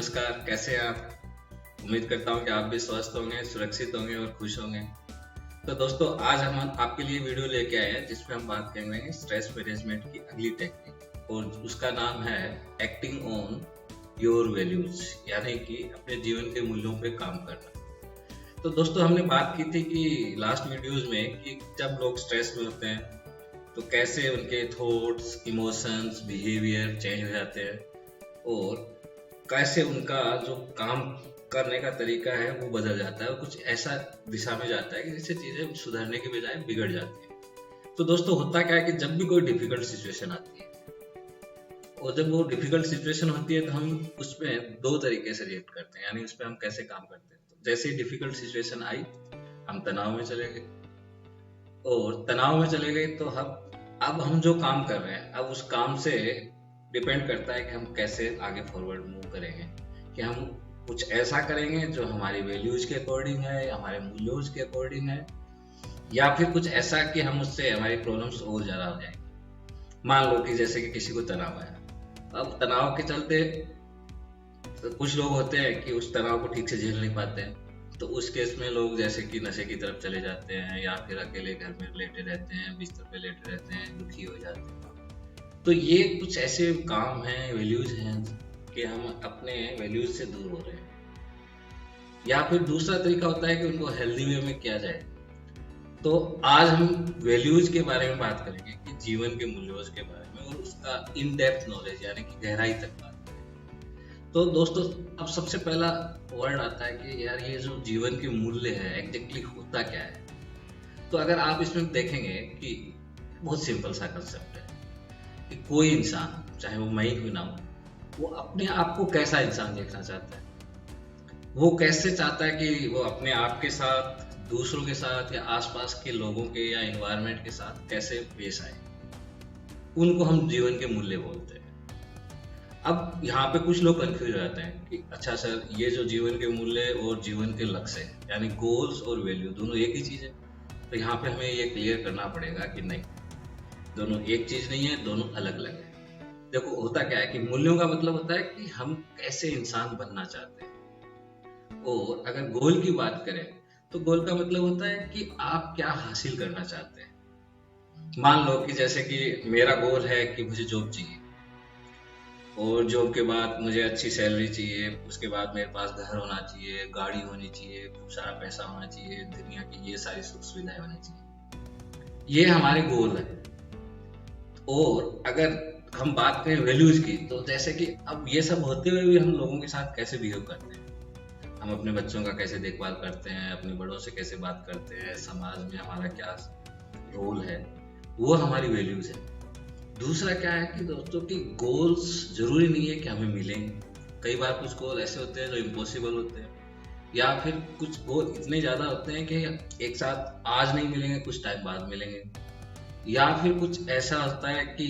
नमस्कार, कैसे हैं आप? उम्मीद करता हूँ कि आप भी स्वस्थ होंगे, सुरक्षित होंगे और खुश होंगे। तो दोस्तों, आज हम आपके लिए वीडियो लेके आए हैं जिसमें हम बात करेंगे स्ट्रेस मैनेजमेंट की अगली टेक्निक, और उसका नाम है एक्टिंग ऑन योर वैल्यूज, यानी कि अपने जीवन के मूल्यों पे काम करना। तो दोस्तों, हमने बात की थी कि लास्ट वीडियोज में कि जब लोग स्ट्रेस में होते हैं तो कैसे उनके थॉट्स, इमोशंस, बिहेवियर चेंज हो जाते हैं, और कैसे उनका जो काम करने का तरीका है वो बदल जाता है और कुछ ऐसा दिशा में जाता है कि जिससे चीजें सुधरने के बजाय बिगड़ जाती है। तो दोस्तों, होता क्या है कि जब भी कोई डिफिकल्ट सिचुएशन आती है, और जब वो डिफिकल्ट सिचुएशन होती है तो हम उसमें दो तरीके से रिएक्ट करते हैं, यानी उसमें हम कैसे काम करते हैं। तो जैसे ही डिफिकल्ट सिचुएशन आई, हम तनाव में चले गए, और तनाव में चले गए तो अब हम जो काम कर रहे हैं, अब उस काम से डिपेंड करता है कि हम कैसे आगे फॉरवर्ड मूव करेंगे, कि हम कुछ ऐसा करेंगे जो हमारी वैल्यूज के अकॉर्डिंग है, हमारे मूल्यों के अकॉर्डिंग है, या फिर कुछ ऐसा कि हम उससे हमारी प्रॉब्लम्स और ज्यादा हो जाएंगी। मान लो कि जैसे कि किसी को तनाव आया, अब तनाव के चलते तो कुछ लोग होते हैं कि उस तनाव को ठीक से झेल नहीं पाते हैं, तो उस केस में लोग जैसे कि नशे की तरफ चले जाते हैं, या फिर अकेले घर में लेटे रहते हैं, बिस्तर पे लेटे रहते हैं, दुखी हो जाते हैं। तो ये कुछ ऐसे काम हैं, वैल्यूज हैं कि हम अपने वैल्यूज से दूर हो रहे हैं। या फिर दूसरा तरीका होता है कि उनको हेल्दी वे में किया जाए। तो आज हम वैल्यूज के बारे में बात करेंगे, कि जीवन के मूल्यों के बारे में, और उसका इन डेप्थ नॉलेज, यानी कि गहराई तक बात करेंगे। तो दोस्तों, अब सबसे पहला वर्ड आता है कि यार ये जो जीवन के मूल्य है एग्जैक्टली होता क्या है। तो अगर आप इसमें देखेंगे कि बहुत सिंपल सा कंसेप्ट है कि कोई इंसान, चाहे वो मैं ही क्यों ना हो, वो अपने आप को कैसा इंसान देखना चाहता है। वो कैसे चाहता है कि वो अपने आप के साथ, दूसरों के साथ, या आसपास के लोगों के या एनवायरनमेंट के साथ कैसे पेश आए। उनको हम जीवन के मूल्य बोलते हैं। अब यहाँ पे कुछ लोग कंफ्यूज हो जाते हैं कि अच्छा सर, ये जो जीवन के मूल्य और जीवन के लक्ष्य है, यानी गोल्स और वैल्यू दोनों एक ही चीज है। तो यहाँ पे हमें ये क्लियर करना पड़ेगा कि नहीं, दोनों एक चीज नहीं है, दोनों अलग अलग है। देखो, होता क्या है कि मूल्यों का मतलब होता है कि हम कैसे इंसान बनना चाहते हैं, और अगर गोल की बात करें तो गोल का मतलब होता है कि आप क्या हासिल करना चाहते हैं। मान लो कि जैसे कि मेरा गोल है कि मुझे जॉब चाहिए, और जॉब के बाद मुझे अच्छी सैलरी चाहिए, उसके बाद मेरे पास घर होना चाहिए, गाड़ी होनी चाहिए, खूब सारा पैसा होना चाहिए, दुनिया की ये सारी सुख सुविधाएं होनी चाहिए। ये हमारे गोल है। और अगर हम बात करें वैल्यूज की, तो जैसे कि अब ये सब होते हुए भी हम लोगों के साथ कैसे बिहेव करते हैं, हम अपने बच्चों का कैसे देखभाल करते हैं, अपने बड़ों से कैसे बात करते हैं, समाज में हमारा क्या रोल है, वो हमारी वैल्यूज है। दूसरा क्या है कि दोस्तों की गोल्स जरूरी नहीं है कि हमें मिलेंगे। कई बार कुछ गोल ऐसे होते हैं जो इम्पॉसिबल होते हैं, या फिर कुछ गोल इतने ज्यादा होते हैं कि एक साथ आज नहीं मिलेंगे, कुछ टाइम बाद मिलेंगे। या फिर कुछ ऐसा होता है कि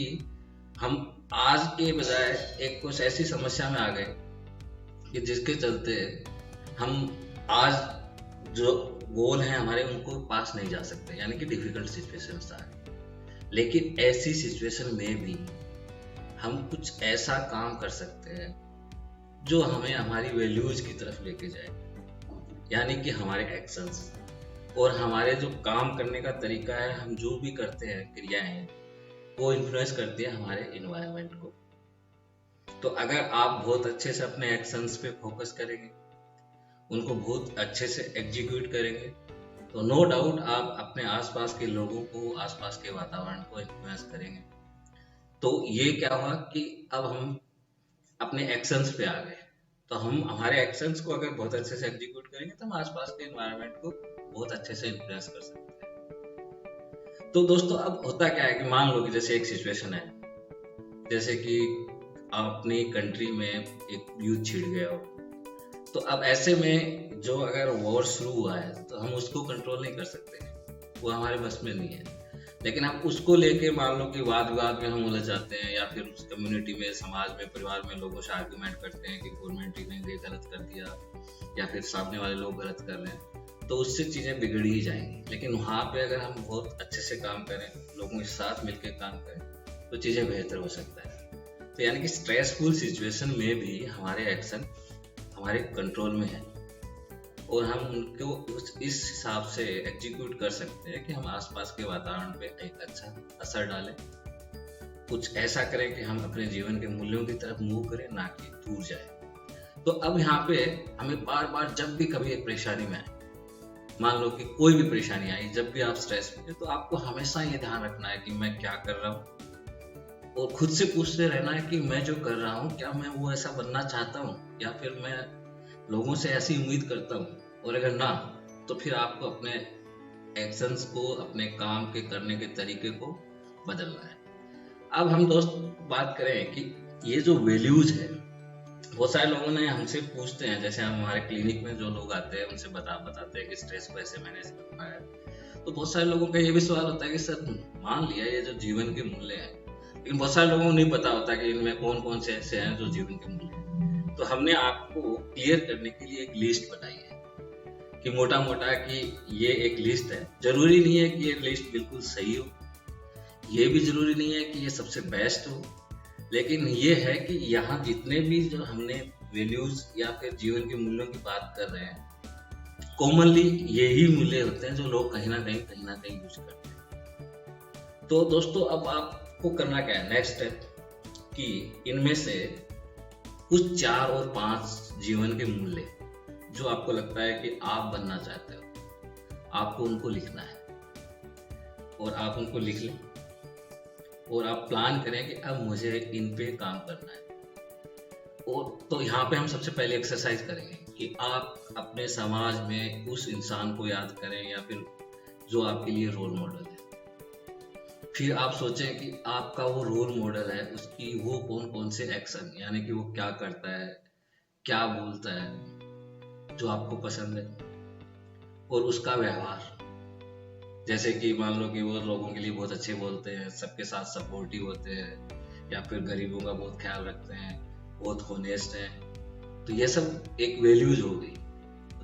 हम आज के बजाय एक कुछ ऐसी समस्या में आ गए कि जिसके चलते हम आज जो गोल हैं हमारे, उनको पास नहीं जा सकते, यानी कि डिफिकल्ट सिचुएशंस आ गए। लेकिन ऐसी सिचुएशन में भी हम कुछ ऐसा काम कर सकते हैं जो हमें हमारी वैल्यूज की तरफ लेके जाए, यानी कि हमारे एक्शंस और हमारे जो काम करने का तरीका है, हम जो भी करते हैं, क्रियाएं हैं, वो इन्फ्लुएंस करती है हमारे इन्वायरमेंट को। तो अगर आप बहुत अच्छे से अपने एक्शंस पे फोकस करेंगे, उनको बहुत अच्छे से एग्जीक्यूट करेंगे, तो नो डाउट आप अपने आसपास के लोगों को, आसपास के वातावरण को इन्फ्लुएंस करेंगे। तो ये क्या हुआ कि अब हम अपने एक्शंस पे आ गए। तो हम हमारे एक्शंस को अगर बहुत अच्छे से एग्जीक्यूट करेंगे तो हम आसपास के एनवायरनमेंट को बहुत अच्छे से इन्फ्लुएंस कर सकते हैं। तो दोस्तों, अब होता क्या है कि मान लो कि जैसे एक सिचुएशन है, जैसे कि अपनी कंट्री में एक युद्ध छिड़ गया हो, तो अब ऐसे में जो अगर वॉर शुरू हुआ है तो हम उसको कंट्रोल नहीं कर सकते, वो हमारे बस में नहीं है। लेकिन हम उसको लेके मान लो कि वाद विवाद में हम उलझ जाते हैं, या फिर उस कम्युनिटी में, समाज में, परिवार में लोगों से आर्ग्यूमेंट करते हैं कि गवर्नमेंट ने ये गलत कर दिया, या फिर सामने वाले लोग गलत कर रहे हैं, तो उससे चीजें बिगड़ ही जाएंगी। लेकिन वहां पे अगर हम बहुत अच्छे से काम करें, लोगों के साथ मिलकर काम करें, तो चीजें बेहतर हो सकता है। तो यानी कि स्ट्रेसफुल सिचुएशन में भी हमारे एक्शन हमारे कंट्रोल में है और हम उनको इस हिसाब से एग्जीक्यूट कर सकते हैं कि हम आसपास के वातावरण पे एक अच्छा असर डालें, कुछ ऐसा करें कि हम अपने जीवन के मूल्यों की तरफ मूव करें, ना कि दूर जाए। तो अब यहाँ पे हमें बार बार जब भी कभी एक परेशानी में आए, मान लो कि कोई भी परेशानी आई, जब भी आप स्ट्रेस में, तो आपको हमेशा ये ध्यान रखना है कि मैं क्या कर रहा हूँ, और खुद से पूछते रहना है कि मैं जो कर रहा हूँ क्या मैं वो ऐसा बनना चाहता हूँ, या फिर मैं लोगों से ऐसी उम्मीद करता हूँ, और अगर ना, तो फिर आपको अपने एक्शंस को, अपने काम के करने के तरीके को बदलना है। अब हम दोस्त बात करें कि ये जो वैल्यूज है, बहुत सारे लोगों ने हमसे पूछते हैं, जैसे हम हमारे क्लिनिक में जो लोग आते हैं उनसे बताते हैं कि स्ट्रेस को ऐसे मैनेज करना है, तो बहुत सारे लोगों का ये भी सवाल होता है कि सर मान लिया ये जो जीवन के मूल्य हैं, लेकिन बहुत सारे लोगों को नहीं पता होता कि इनमें कौन कौन से ऐसे हैं जो जीवन के मूल्य हैं। तो हमने आपको क्लियर करने के लिए एक लिस्ट बनाई है कि मोटा मोटा कि ये एक लिस्ट है। जरूरी नहीं है कि ये लिस्ट बिल्कुल सही हो, ये भी जरूरी नहीं है कि ये सबसे बेस्ट हो, लेकिन ये है कि यहाँ जितने भी जो हमने वैल्यूज या फिर जीवन के मूल्यों की बात कर रहे हैं, कॉमनली यही मूल्य होते हैं जो लोग कहीं ना कहीं यूज करते हैं। तो दोस्तों अब आपको करना क्या है, नेक्स्ट स्टेप, कि इनमें से कुछ 4 और 5 जीवन के मूल्य जो आपको लगता है कि आप बनना चाहते हो, आपको उनको लिखना है, और आप उनको लिख लें और आप प्लान करें कि अब मुझे इन पे काम करना है। और तो यहाँ पे हम सबसे पहले एक्सरसाइज करेंगे कि आप अपने समाज में उस इंसान को याद करें या फिर जो आपके लिए रोल मॉडल है। फिर आप सोचें कि आपका वो रोल मॉडल है, उसकी वो कौन कौन से एक्शन, यानी कि वो क्या करता है, क्या बोलता है जो आपको पसंद है, और उसका व्यवहार, जैसे कि मान लो कि वो लोगों के लिए बहुत अच्छे बोलते हैं, सबके साथ सपोर्टिव होते हैं, या फिर गरीबों का बहुत ख्याल रखते हैं, बहुत होनेस्ट हैं। तो ये सब एक वैल्यूज हो गई,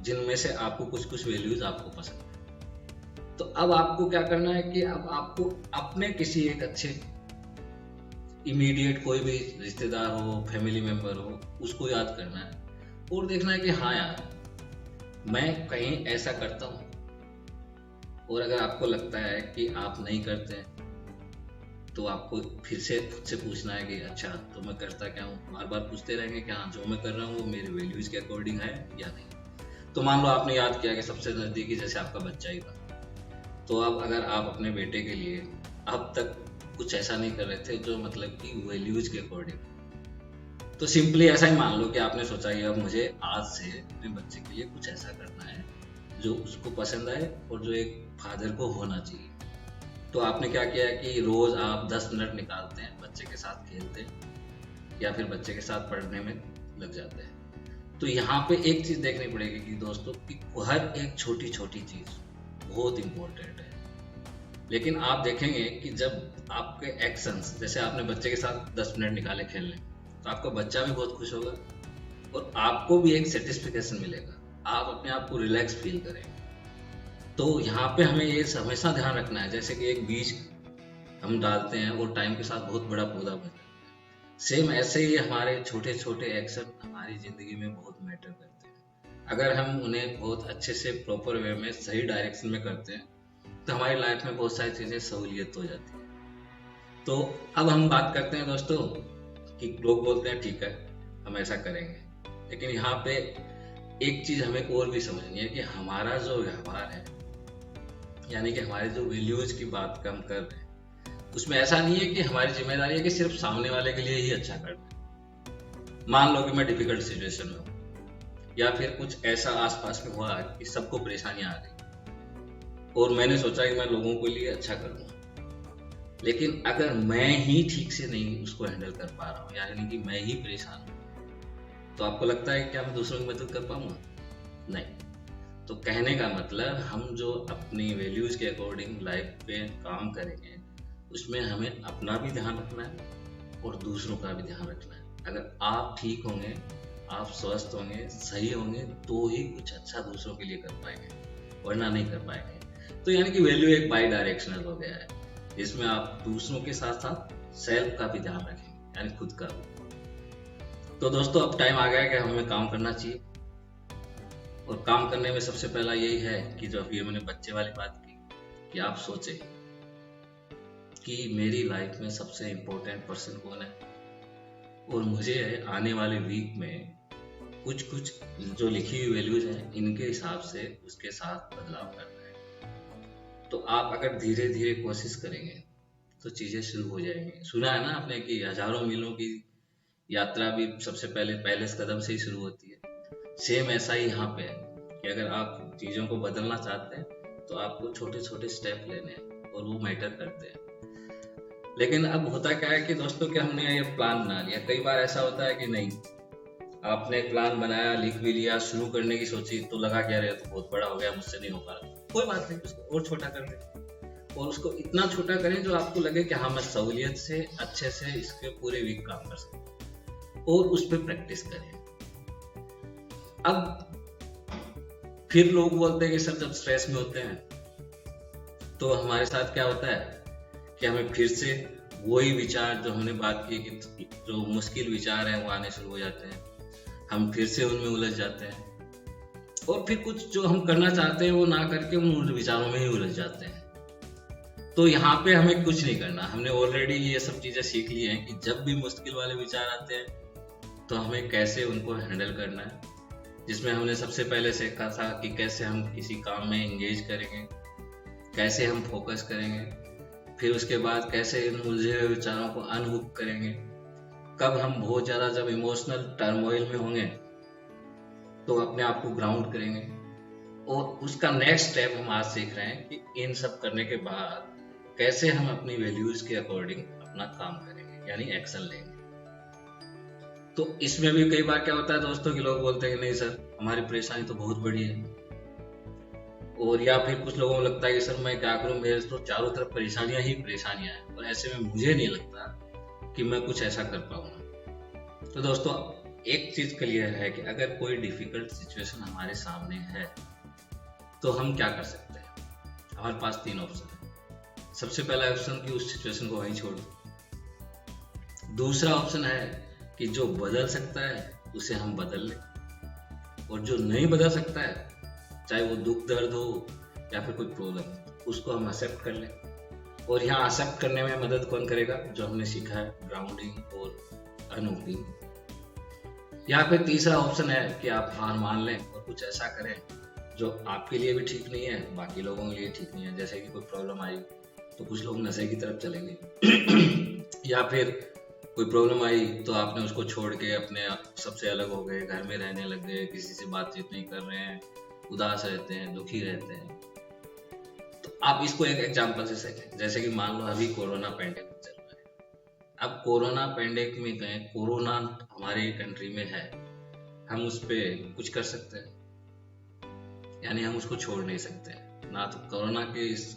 जिनमें से आपको कुछ कुछ वैल्यूज आपको पसंद है। तो अब आपको क्या करना है कि अब आपको अपने किसी एक अच्छे इमीडिएट कोई भी रिश्तेदार हो, फैमिली मेंबर हो, उसको याद करना है और देखना है कि हाँ यार मैं कहीं ऐसा करता हूँ। और अगर आपको लगता है कि आप नहीं करते तो आपको फिर से खुद से पूछना है कि अच्छा तो मैं करता क्या हूँ। बार बार पूछते रहेंगे कि हाँ जो मैं कर रहा हूँ वो मेरे वैल्यूज के अकॉर्डिंग है या नहीं। तो मान लो आपने याद किया कि सबसे नजदीकी जैसे आपका बच्चा ही था, तो अब अगर आप अपने बेटे के लिए अब तक कुछ ऐसा नहीं कर रहे थे जो मतलब कि वैल्यूज के अकॉर्डिंग, तो सिंपली ऐसा ही मान लो कि आपने सोचा कि अब मुझे आज से अपने बच्चे के लिए कुछ ऐसा करना है जो उसको पसंद आए और जो एक फादर को होना चाहिए। तो आपने क्या किया कि रोज आप 10 मिनट निकालते हैं, बच्चे के साथ खेलते हैं या फिर बच्चे के साथ पढ़ने में लग जाते हैं। तो यहाँ पे एक चीज देखनी पड़ेगी कि दोस्तों कि हर एक छोटी छोटी चीज बहुत इंपॉर्टेंट है। लेकिन आप देखेंगे कि जब आपके एक्शंस, जैसे आपने बच्चे के साथ 10 मिनट निकाले खेलने, तो आपका बच्चा भी बहुत खुश होगा और आपको भी एक सेटिस्फिकेशन मिलेगा, आप अपने आप को रिलैक्स फील करेंगे। तो यहाँ पे हमें ये हमेशा ध्यान रखना है, जैसे कि एक बीज हम डालते हैं और टाइम के साथ बहुत बड़ा पौधा बन जाता है, सेम ऐसे ही हमारे छोटे छोटे एक्शन हमारी जिंदगी में बहुत मैटर करते हैं। अगर हम उन्हें बहुत अच्छे से प्रॉपर वे में सही डायरेक्शन में करते हैं तो हमारी लाइफ में बहुत सारी चीजें सहूलियत हो जाती है। तो अब हम बात करते हैं दोस्तों कि लोग बोलते हैं ठीक है हम ऐसा करेंगे, लेकिन यहाँ पे एक चीज हमें और भी समझनी है कि हमारा जो व्यवहार है, यानी कि हमारे जो वैल्यूज की बात हम कर रहे हैं, उसमें ऐसा नहीं है कि हमारी जिम्मेदारी है कि सिर्फ सामने वाले के लिए ही अच्छा करना है। मान लो कि मैं डिफिकल्ट सिचुएशन में हूँ या फिर कुछ ऐसा आसपास में हुआ कि सबको परेशानियां आ गई और मैंने सोचा कि मैं लोगों के लिए अच्छा करूंगा, लेकिन अगर मैं ही ठीक से नहीं उसको हैंडल कर पा रहा हूँ, यानी कि मैं ही परेशान हूँ, तो आपको लगता है कि क्या मैं दूसरों की मदद कर पाऊंगा? नहीं। तो कहने का मतलब हम जो अपनी वैल्यूज के अकॉर्डिंग लाइफ पे काम करेंगे उसमें हमें अपना भी ध्यान रखना है और दूसरों का भी ध्यान रखना है। अगर आप ठीक होंगे, आप स्वस्थ होंगे, सही होंगे, तो ही कुछ अच्छा दूसरों के लिए कर पाएंगे, वरना नहीं कर पाएंगे। तो यानी कि वैल्यू एक बाई डायरेक्शनल हो गया है, इसमें आप दूसरों के साथ साथ सेल्फ का भी ध्यान रखेंगे, यानी खुद का भी। तो दोस्तों अब टाइम आ गया है कि हमें काम करना चाहिए। और काम करने में सबसे पहला यही है कि जो अभी मैंने बच्चे वाली बात की, कि आप सोचें कि मेरी लाइफ में सबसे इम्पोर्टेंट पर्सन कौन है, और मुझे आने वाले वीक में कुछ कुछ जो लिखी हुई वैल्यूज हैं इनके हिसाब से उसके साथ बदलाव करना है। तो आप अगर धीरे धीरे कोशिश करेंगे तो चीजें शुरू हो जाएंगी। सुना है ना आपने कि हजारों मीलों की यात्रा भी सबसे पहले कदम से ही शुरू होती है। सेम ऐसा ही यहाँ पे है कि अगर आप चीजों को बदलना चाहते हैं तो आपको छोटे छोटे स्टेप लेने हैं और वो मैटर करते हैं। लेकिन अब होता क्या है कि दोस्तों कि हमने ये प्लान बना लिया, कई बार ऐसा होता है कि नहीं, आपने एक प्लान बनाया, लिख भी लिया, शुरू करने की सोची तो लगा क्या रहे तो बहुत बड़ा हो गया, मुझसे नहीं हो पा रहा। कोई बात नहीं, उसको और छोटा कर लें, और उसको इतना छोटा करें जो आपको लगे कि हाँ मैं सहूलियत से अच्छे से इसके पूरे वीक काम कर सकूं, और उस पर प्रैक्टिस करें। अब फिर लोग बोलते हैं कि सर जब स्ट्रेस में होते हैं तो हमारे साथ क्या होता है कि हमें फिर से वही विचार जो हमने बात की कि जो मुश्किल विचार हैं वो आने शुरू हो जाते हैं, हम फिर से उनमें उलझ जाते हैं, और फिर कुछ जो हम करना चाहते हैं वो ना करके उन विचारों में ही उलझ जाते हैं। तो यहाँ पे हमें कुछ नहीं करना, हमने ऑलरेडी ये सब चीजें सीख ली हैं कि जब भी मुश्किल वाले विचार आते हैं तो हमें कैसे उनको हैंडल करना है, जिसमें हमने सबसे पहले सीखा था कि कैसे हम किसी काम में एंगेज करेंगे, कैसे हम फोकस करेंगे, फिर उसके बाद कैसे इन उलझे हुए विचारों को अनहुक करेंगे, कब हम बहुत ज्यादा जब इमोशनल टर्मोइल में होंगे तो अपने आप को ग्राउंड करेंगे। और उसका नेक्स्ट स्टेप हम आज सीख रहे हैं कि इन सब करने के बाद कैसे हम अपनी वैल्यूज के अकॉर्डिंग अपना काम करेंगे, यानी एक्शन लेंगे। तो इसमें भी कई बार क्या होता है दोस्तों कि लोग बोलते हैं कि नहीं सर हमारी परेशानी तो बहुत बड़ी है, और या फिर कुछ लोगों को लगता है कि सर मैं क्या करूं, मेरे तो चारों तरफ परेशानियां ही परेशानियां हैं, और ऐसे में मुझे नहीं लगता कि मैं कुछ ऐसा कर पाऊंगा। तो दोस्तों एक चीज क्लियर है कि अगर कोई डिफिकल्ट सिचुएशन हमारे सामने है तो हम क्या कर सकते हैं। हमारे पास 3 ऑप्शन है। सबसे पहला ऑप्शन कि उस सिचुएशन को वहीं छोड़ दो। दूसरा ऑप्शन है कि जो बदल सकता है उसे हम बदल लें, और जो नहीं बदल सकता है चाहे वो दुख दर्द हो या फिर कोई प्रॉब्लम, उसको हम एक्सेप्ट कर लें। और यहाँ एक्सेप्ट करने में मदद कौन करेगा, जो हमने सीखा है ग्राउंडिंग और अनहुकिंग। यहाँ पे तीसरा ऑप्शन है कि आप हार मान लें और कुछ ऐसा करें जो आपके लिए भी ठीक नहीं है, बाकी लोगों के लिए ठीक नहीं है। जैसे कि कोई प्रॉब्लम आई तो कुछ लोग नशे की तरफ चलेंगे या फिर कोई प्रॉब्लम आई तो आपने उसको छोड़ के अपने सबसे अलग हो गए, घर में रहने लग गए, किसी से बातचीत नहीं कर रहे हैं, उदास रहते हैं, दुखी रहते हैं। तो आप इसको एक एग्जांपल से सीखें। जैसे कि मान लो अभी कोरोना पैंडेमिक चल रहा है। अब कोरोना पैंडेमिक में कोरोना हमारे कंट्री में है, हम उस पर कुछ कर सकते हैं, यानी हम उसको छोड़ नहीं सकते हैं। ना तो कोरोना के इस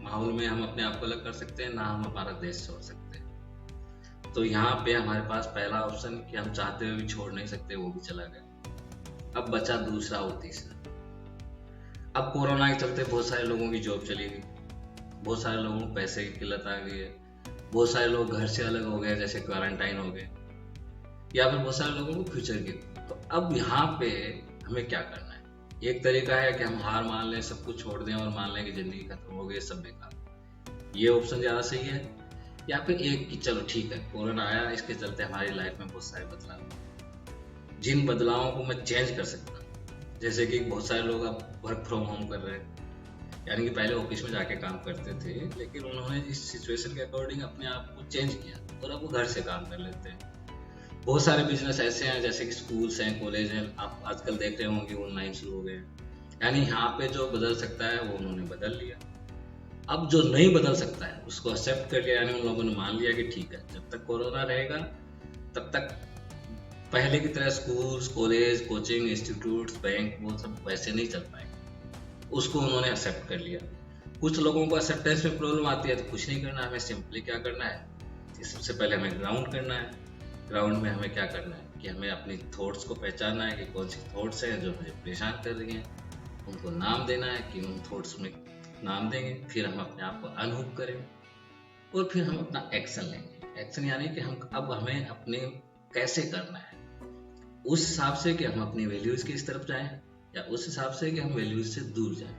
माहौल में हम अपने आप को अलग कर सकते हैं, ना हम हमारा देश छोड़ सकते हैं। तो यहाँ पे हमारे पास पहला ऑप्शन कि हम चाहते हुए भी छोड़ नहीं सकते, वो भी चला गया। अब बचा दूसरा और तीसरा। अब कोरोना के चलते बहुत सारे लोगों की जॉब चली गई, बहुत सारे लोगों को पैसे की किल्लत आ गई है, बहुत सारे लोग घर से अलग हो गए, जैसे क्वारंटाइन हो गए, या फिर बहुत सारे लोगों को फ्यूचर की। तो अब यहाँ पे हमें क्या करना है। एक तरीका है कि हम हार मान लें, सब कुछ छोड़ दें और मान लें कि जिंदगी खत्म हो गई, सब बेकार। ये ऑप्शन ज्यादा सही है। या फिर एक कि चलो ठीक है कोरोना आया, इसके चलते हमारी लाइफ में बहुत सारे बदलाव, जिन बदलावों को मैं चेंज कर सकता हूँ। जैसे कि बहुत सारे लोग अब वर्क फ्रॉम होम कर रहे हैं, यानी कि पहले ऑफिस में जाके काम करते थे, लेकिन उन्होंने इस सिचुएशन के अकॉर्डिंग अपने आप को चेंज किया और अब वो घर से काम कर लेते हैं। बहुत सारे बिजनेस ऐसे हैं, जैसे कि स्कूल्स हैं, कॉलेज हैं, आप आजकल देख रहे होंगे ऑनलाइन शुरू हो गए। यानी यहाँ पे जो बदल सकता है वो उन्होंने बदल लिया। अब जो नहीं बदल सकता है उसको एक्सेप्ट कर लिया, यानी उन लोगों ने मान लिया कि ठीक है जब तक कोरोना रहेगा तब तक पहले की तरह schools, college, coaching institutes, bank वो सब वैसे नहीं चल पाएंगे। उसको उन्होंने एक्सेप्ट कर लिया। कुछ लोगों को एक्सेप्टेंस में प्रॉब्लम आती है तो कुछ नहीं करना, हमें सिंपली क्या करना है, सबसे पहले हमें ग्राउंड करना है। ग्राउंड में हमें क्या करना है कि हमें अपनी थॉट्स को पहचानना है कि कौन सी थॉट्स हैं जो मुझे परेशान कर रही हैं, उनको नाम देना है कि उन थॉट्स में नाम देंगे, फिर हम अपने आप को अनहुक करेंगे और फिर हम अपना एक्शन लेंगे। एक्शन यानी कि हम अब हमें अपने कैसे करना है, उस हिसाब से कि हम अपनी वैल्यूज की इस तरफ जाएं या उस हिसाब से कि हम वैल्यूज से दूर जाएं।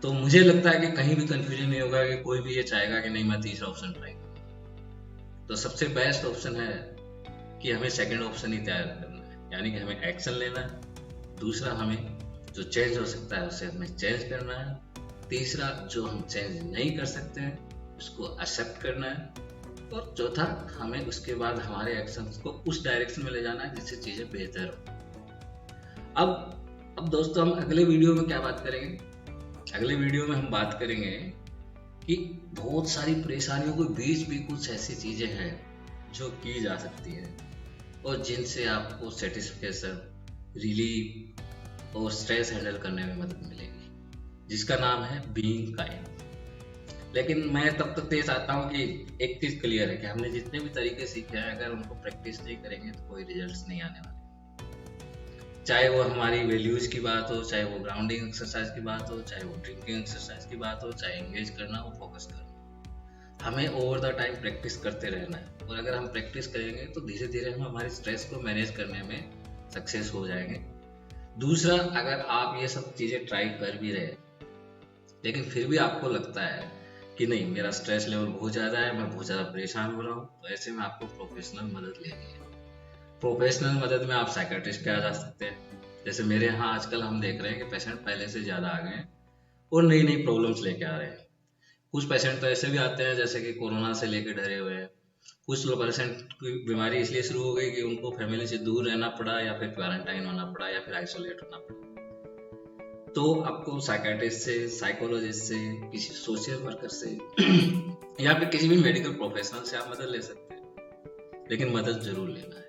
तो मुझे लगता है कि कहीं भी कंफ्यूजन नहीं होगा कि कोई भी ये चाहेगा कि नहीं मैं तीसरा ऑप्शन ट्राई करूँ। तो सबसे बेस्ट ऑप्शन है कि हमें सेकंड ऑप्शन ही तैयार करना है, यानी कि हमें एक्शन लेना है। दूसरा, हमें जो चेंज हो सकता है उसे हमें चेंज करना है। तीसरा, जो हम चेंज नहीं कर सकते हैं उसको एक्सेप्ट करना है। और चौथा, हमें उसके बाद हमारे एक्शंस को उस डायरेक्शन में ले जाना है जिससे चीजें बेहतर हो। अब दोस्तों, हम अगले वीडियो में क्या बात करेंगे? अगले वीडियो में हम बात करेंगे कि बहुत सारी परेशानियों के बीच भी कुछ ऐसी चीजें हैं जो की जा सकती है और जिनसे आपको सेटिस्फेक्शन, रिलीफ और स्ट्रेस हैंडल करने में मदद मिलेगी, जिसका नाम है बीइंग काइंड। लेकिन मैं तब तक ये चाहता हूँ कि एक चीज क्लियर है कि हमने जितने भी तरीके सीखे हैं, अगर उनको प्रैक्टिस नहीं करेंगे तो कोई रिजल्ट्स नहीं आने वाले। चाहे वो हमारी वैल्यूज की बात हो, चाहे वो ग्राउंडिंग एक्सरसाइज की बात हो, चाहे वो ड्रिंकिंग एक्सरसाइज की बात हो, चाहे एंगेज करना हो, फोकस करना, हमें ओवर द टाइम प्रैक्टिस करते रहना है। और अगर हम प्रैक्टिस करेंगे तो धीरे धीरे हम हमारे स्ट्रेस को मैनेज करने में सक्सेस हो जाएंगे। दूसरा, अगर आप ये सब चीजें ट्राई कर भी रहे लेकिन फिर भी आपको लगता है कि नहीं, मेरा स्ट्रेस लेवल बहुत ज़्यादा है, मैं बहुत ज़्यादा परेशान हो रहा हूँ, तो ऐसे में आपको प्रोफेशनल मदद लेनी है। प्रोफेशनल मदद में आप साइकियाट्रिस्ट पे आ जा सकते हैं। जैसे मेरे यहाँ आजकल हम देख रहे हैं कि पेशेंट पहले से ज़्यादा आ गए हैं और नई नई प्रॉब्लम्स लेके आ रहे हैं। कुछ पेशेंट तो ऐसे भी आते हैं जैसे कि कोरोना से लेके डरे हुए हैं। कुछ लोग पेशेंट की बीमारी इसलिए शुरू हो गई कि उनको फैमिली से दूर रहना पड़ा, या फिर क्वारंटाइन होना पड़ा, या फिर आइसोलेट होना पड़ा। तो आपको साइकियाट्रिस्ट से, साइकोलॉजिस्ट से, किसी सोशल वर्कर से या फिर किसी भी मेडिकल प्रोफेशनल से आप मदद ले सकते हैं, लेकिन मदद जरूर लेना है।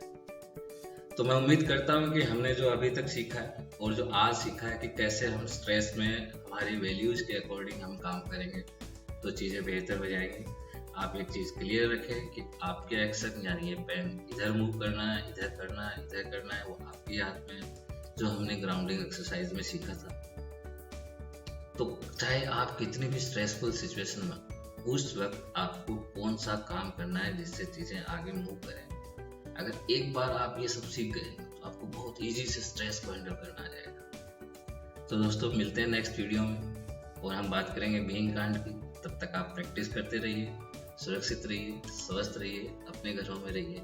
तो मैं उम्मीद करता हूँ कि हमने जो अभी तक सीखा है और जो आज सीखा है कि कैसे हम स्ट्रेस में हमारी वैल्यूज के अकॉर्डिंग हम काम करेंगे तो चीज़ें बेहतर हो जाएंगी। आप एक चीज़ क्लियर रखें कि आपके एक्शन, यानी ये पेन इधर मूव करना है, इधर करना है, इधर करना है, वो आपके हाथ में है, जो हमने ग्राउंडिंग एक्सरसाइज में सीखा था। तो चाहे आप कितनी भी स्ट्रेसफुल सिचुएशन में, उस वक्त आपको कौन सा काम करना है जिससे चीज़ें आगे मूव करें। अगर एक बार आप ये सब सीख गए तो आपको बहुत इजी से स्ट्रेस को हैंडल करना आ जाएगा। तो दोस्तों, मिलते हैं नेक्स्ट वीडियो में और हम बात करेंगे बीइंग काइंड की। तब तक आप प्रैक्टिस करते रहिए, सुरक्षित रहिए, स्वस्थ रहिए, अपने घरों में रहिए।